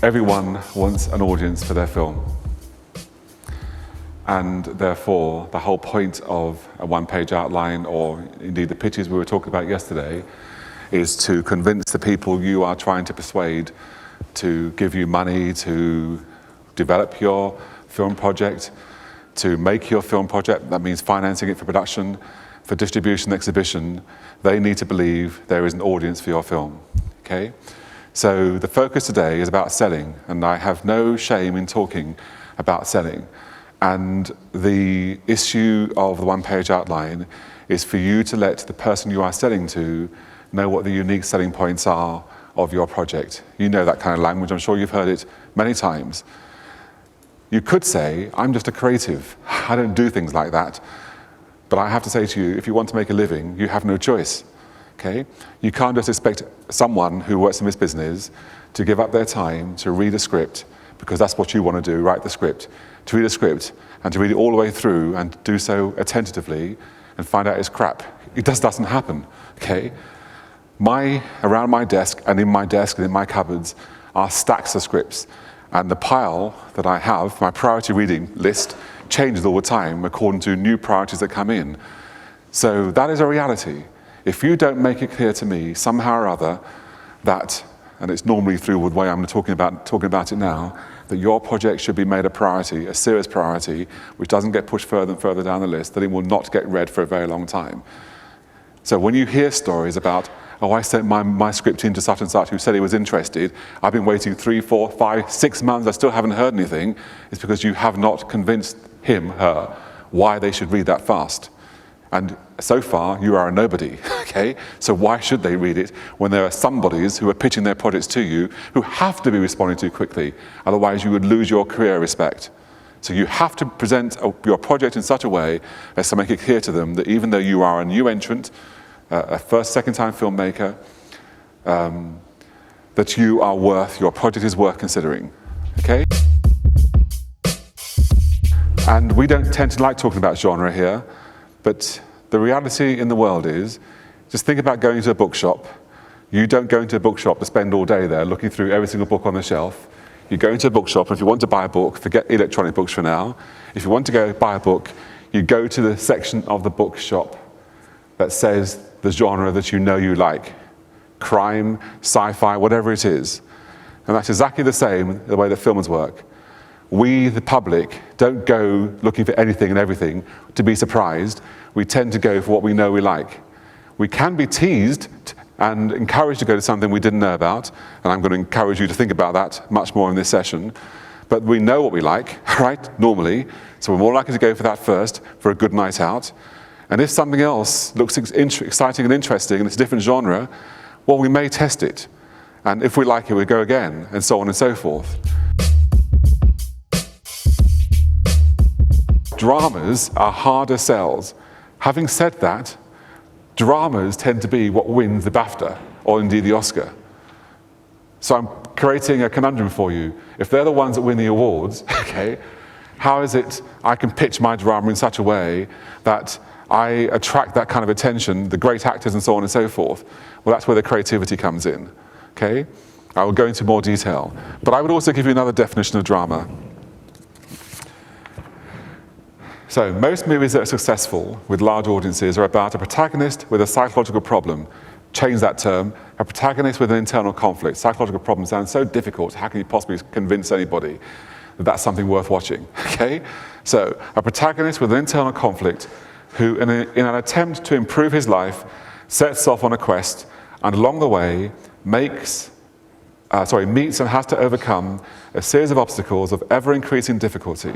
Everyone wants an audience for their film. And therefore, the whole point of a one-page outline, or indeed the pitches we were talking about yesterday, is to convince the people you are trying to persuade to give you money to develop your film project, to make your film project. That means financing it for production, for distribution, exhibition. They need to believe there is an audience for your film, okay? So the focus today is about selling, and I have no shame in talking about selling. And the issue of the one-page outline is for you to let the person you are selling to know what the unique selling points are of your project. You know that kind of language, I'm sure you've heard it many times. You could say, I'm just a creative, I don't do things like that. But I have to say to you, if you want to make a living, you have no choice, okay? You can't just expect someone who works in this business to give up their time to read a script, because that's what you want to do, write the script, to read a script and to read it all the way through and do so attentively and find out it's crap. It just doesn't happen, okay? Around my desk and in my cupboards are stacks of scripts, and the pile that I have, my priority reading list, changes all the time according to new priorities that come in. So that is a reality. If you don't make it clear to me somehow or other that, and it's normally through the way I'm talking about it now, that your project should be made a priority, a serious priority, which doesn't get pushed further and further down the list, then it will not get read for a very long time. So when you hear stories about, oh, I sent my script in to such and such who said he was interested, I've been waiting 3, 4, 5, 6 months, I still haven't heard anything, it's because you have not convinced him, her, why they should read that fast. And so far, you are a nobody, okay? So why should they read it when there are somebodies who are pitching their projects to you who have to be responding to quickly, otherwise you would lose your career respect. So you have to present your project in such a way as to make it clear to them that even though you are a new entrant, a first, second-time filmmaker, that your project is worth considering, okay? And we don't tend to like talking about genre here, but the reality in the world is, just think about going to a bookshop. You don't go into a bookshop to spend all day there looking through every single book on the shelf. You go into a bookshop, and if you want to buy a book, forget electronic books for now. If you want to go buy a book, you go to the section of the bookshop that says the genre that you know you like. Crime, sci-fi, whatever it is. And that's exactly the same the way that films work. We, the public, don't go looking for anything and everything to be surprised. We tend to go for what we know we like. We can be teased and encouraged to go to something we didn't know about, and I'm going to encourage you to think about that much more in this session. But we know what we like, right, normally, so we're more likely to go for that first, for a good night out. And if something else looks exciting and interesting, and it's a different genre, well, we may test it. And if we like it, we go again, and so on and so forth. Dramas are harder sells. Having said that, dramas tend to be what wins the BAFTA, or indeed the Oscar. So I'm creating a conundrum for you. If they're the ones that win the awards, okay, how is it I can pitch my drama in such a way that I attract that kind of attention, the great actors and so on and so forth? Well, that's where the creativity comes in, okay? I will go into more detail. But I would also give you another definition of drama. So most movies that are successful with large audiences are about a protagonist with a psychological problem. Change that term, a protagonist with an internal conflict. Psychological problem sounds so difficult, how can you possibly convince anybody that that's something worth watching, okay? So a protagonist with an internal conflict who, in an attempt to improve his life, sets off on a quest, and along the way meets and has to overcome a series of obstacles of ever-increasing difficulty.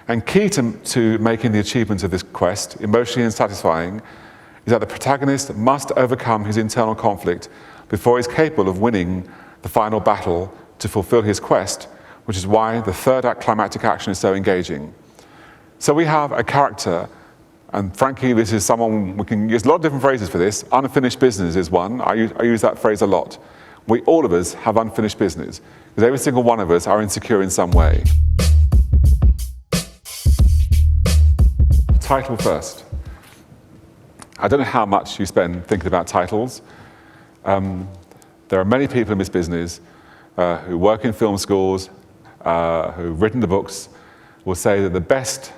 And key to making the achievement of this quest emotionally and satisfying is that the protagonist must overcome his internal conflict before he's capable of winning the final battle to fulfill his quest, which is why the third act climactic action is so engaging. So we have a character, and frankly, this is someone, we can use a lot of different phrases for this. Unfinished business is one. I use that phrase a lot. All of us have unfinished business, because every single one of us are insecure in some way. Title first. I don't know how much you spend thinking about titles. There are many people in this business who work in film schools, who've written the books, will say that the best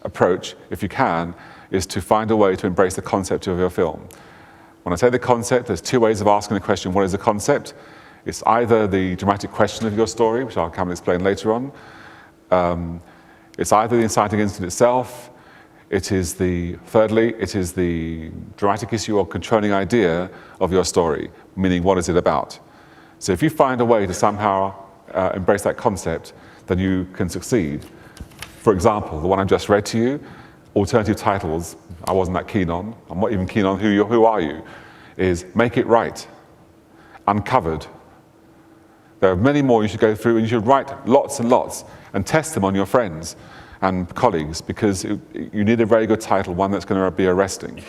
approach, if you can, is to find a way to embrace the concept of your film. When I say the concept, there's two ways of asking the question, what is the concept? It's either the dramatic question of your story, which I'll come and explain later on. It's either the inciting incident itself. Thirdly, it is the dramatic issue or controlling idea of your story, meaning what is it about? So if you find a way to somehow embrace that concept, then you can succeed. For example, the one I've just read to you, alternative titles, I wasn't that keen on. I'm not even keen on who are you, is Make It Right, Uncovered. There are many more you should go through, and you should write lots and lots and test them on your friends and colleagues, because you need a very good title, one that's going to be arresting.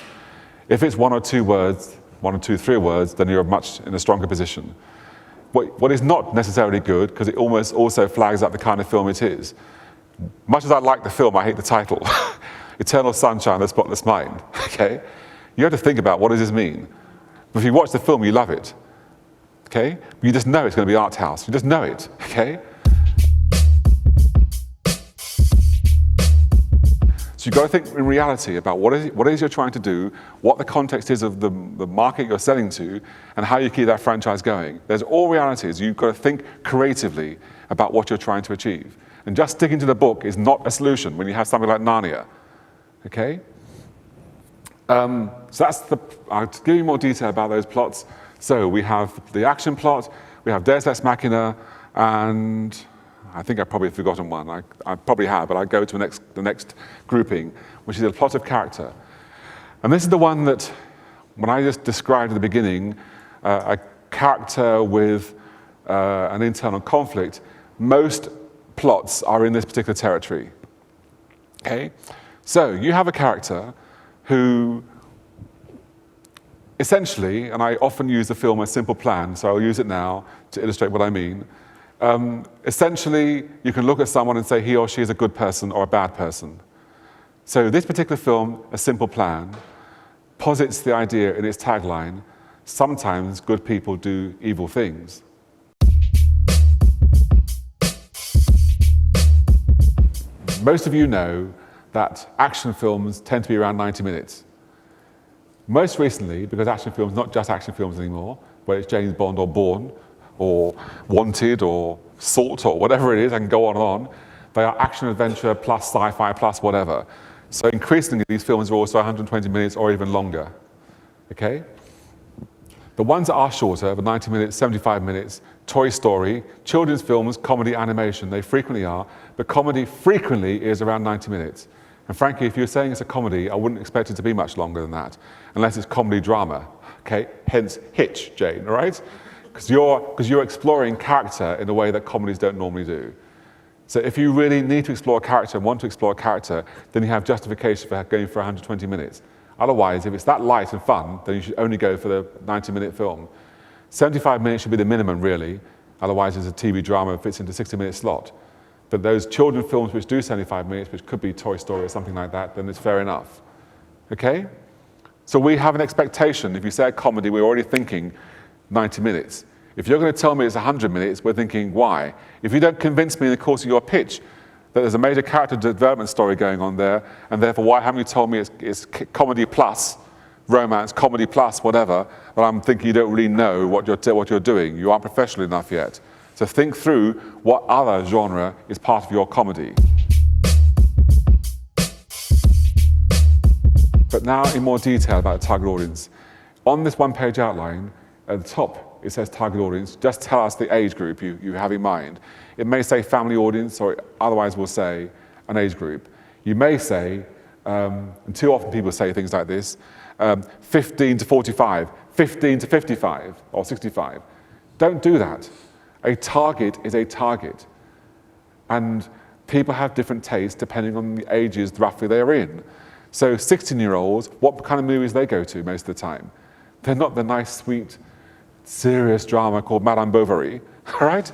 If it's one or two words, 1 or 2, 3 words, then you're much in a stronger position. What is not necessarily good, because it almost also flags up the kind of film it is. Much as I like the film, I hate the title. Eternal Sunshine of the Spotless Mind, okay? You have to think about, what does this mean? But if you watch the film, you love it, okay? You just know it's going to be art house. You just know it, okay? So you've got to think in reality about what it is you're trying to do, what the context is of the market you're selling to, and how you keep that franchise going. There's all realities. You've got to think creatively about what you're trying to achieve. And just sticking to the book is not a solution when you have something like Narnia, okay? So I'll give you more detail about those plots. So we have the action plot, we have Deus Ex Machina, and I think I've probably forgotten one. I probably have, but I go to the next grouping, which is a plot of character. And this is the one that, when I just described at the beginning, a character with an internal conflict, most plots are in this particular territory. Okay? So you have a character who essentially, and I often use the film as simple plan, so I'll use it now to illustrate what I mean. Essentially, you can look at someone and say he or she is a good person or a bad person. So this particular film, A Simple Plan, posits the idea in its tagline, sometimes good people do evil things. Most of you know that action films tend to be around 90 minutes. Most recently, because action films, not just action films anymore, where it's James Bond or Bourne, or Wanted, or Salt, or whatever it is, I can go on and on, they are action adventure plus sci-fi plus whatever. So increasingly, these films are also 120 minutes or even longer, okay? The ones that are shorter, the 90 minutes, 75 minutes, Toy Story, children's films, comedy, animation, they frequently are, but comedy frequently is around 90 minutes. And frankly, if you're saying it's a comedy, I wouldn't expect it to be much longer than that, unless it's comedy drama, okay? Hence Hitch, Jane, all right? Because you're exploring character in a way that comedies don't normally do. So if you really need to explore a character and want to explore a character, then you have justification for going for 120 minutes. Otherwise, if it's that light and fun, then you should only go for the 90-minute film. 75 minutes should be the minimum, really. Otherwise, it's a TV drama that fits into a 60-minute slot. But those children films which do 75 minutes, which could be Toy Story or something like that, then it's fair enough. Okay? So we have an expectation. If you say a comedy, we're already thinking 90 minutes. If you're going to tell me it's 100 minutes, we're thinking, why? If you don't convince me in the course of your pitch that there's a major character development story going on there, and therefore why haven't you told me it's comedy plus romance, comedy plus whatever, but I'm thinking you don't really know what you're doing. You aren't professional enough yet. So think through what other genre is part of your comedy. But now in more detail about the target audience. On this one-page outline, at the top, it says target audience. Just tell us the age group you have in mind. It may say family audience, or otherwise will say an age group. You may say, and too often people say things like this, 15 to 45, 15 to 55, or 65. Don't do that. A target is a target. And people have different tastes depending on the ages roughly they're in. So 16-year-olds, what kind of movies they go to most of the time? They're not the nice, sweet, serious drama called Madame Bovary, all right?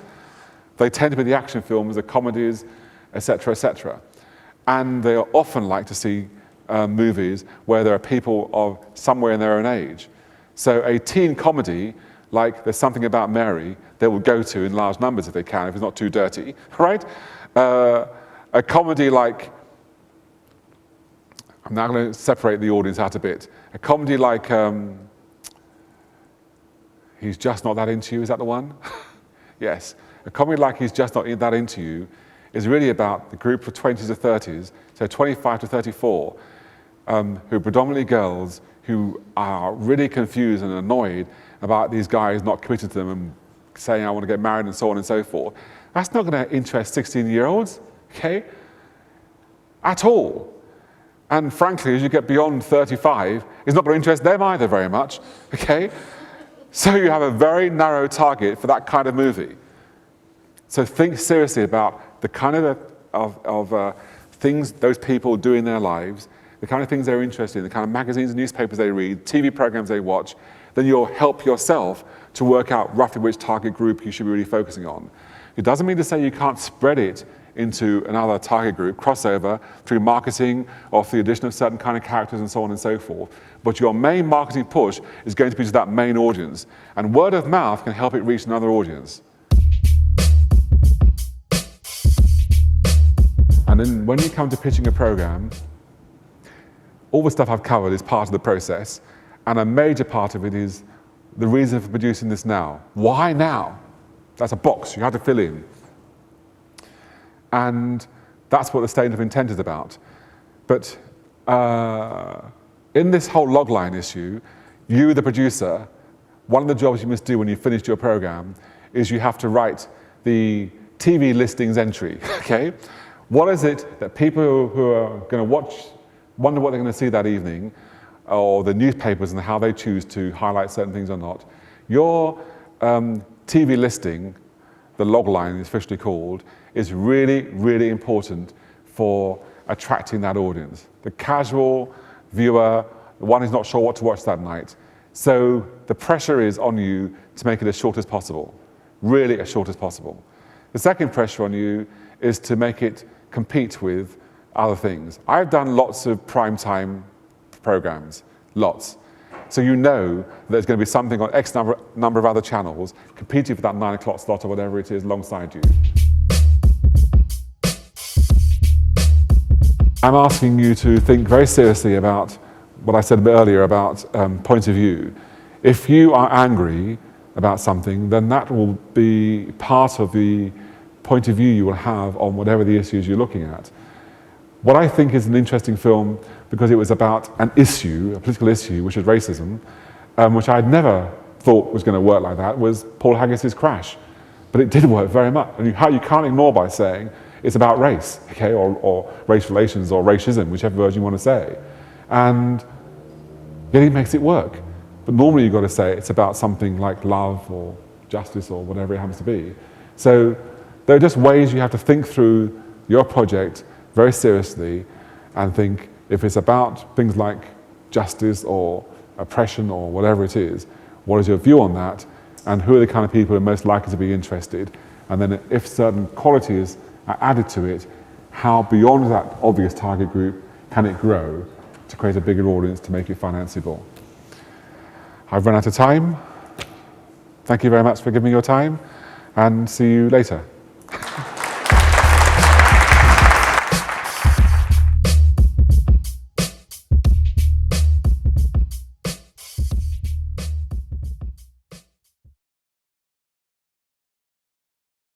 They tend to be the action films, the comedies, etc., etc. And they often like to see movies where there are people of somewhere in their own age. So a teen comedy like There's Something About Mary, they will go to in large numbers if they can, if it's not too dirty, right? A comedy like, I'm now going to separate the audience out a bit. A comedy like He's Just Not That Into You, is that the one? Yes. A comedy like He's Just Not That Into You is really about the group of 20s to 30s, so 25 to 34, who are predominantly girls who are really confused and annoyed about these guys not committing to them and saying, I want to get married and so on and so forth. That's not going to interest 16-year-olds, okay? At all. And frankly, as you get beyond 35, it's not going to interest them either very much, okay? So you have a very narrow target for that kind of movie. So think seriously about the kind of things those people do in their lives, the kind of things they're interested in, the kind of magazines and newspapers they read, TV programs they watch. Then you'll help yourself to work out roughly which target group you should be really focusing on. It doesn't mean to say you can't spread it into another target group, crossover, through marketing or through the addition of certain kind of characters and so on and so forth. But your main marketing push is going to be to that main audience. And word of mouth can help it reach another audience. And then when you come to pitching a program, all the stuff I've covered is part of the process. And a major part of it is the reason for producing this now. Why now? That's a box you have to fill in. And that's what the statement of intent is about. But in this whole logline issue, you, the producer, one of the jobs you must do when you've finished your program is you have to write the TV listings entry, okay? What is it that people who are going to watch wonder what they're going to see that evening, or the newspapers and how they choose to highlight certain things or not? Your TV listing, the logline is officially called, is really, really important for attracting that audience. The casual viewer, the one who's not sure what to watch that night. So the pressure is on you to make it as short as possible, really as short as possible. The second pressure on you is to make it compete with other things. I've done lots of primetime programs, lots. So you know there's going to be something on X number of other channels competing for that 9 o'clock slot or whatever it is alongside you. I'm asking you to think very seriously about what I said a bit earlier about point of view. If you are angry about something, then that will be part of the point of view you will have on whatever the issues you're looking at. What I think is an interesting film, because it was about an issue, a political issue, which is racism, which I'd never thought was going to work like that, was Paul Haggis's Crash. But it did work very much. And you can't ignore by saying it's about race, okay, or race relations, or racism, whichever word you want to say. And yet he makes it work. But normally you've got to say it's about something like love or justice or whatever it happens to be. So there are just ways you have to think through your project very seriously and think, if it's about things like justice or oppression or whatever it is, what is your view on that, and who are the kind of people who are most likely to be interested? And then if certain qualities are added to it, how beyond that obvious target group can it grow to create a bigger audience to make it financeable? I've run out of time. Thank you very much for giving me your time, and see you later.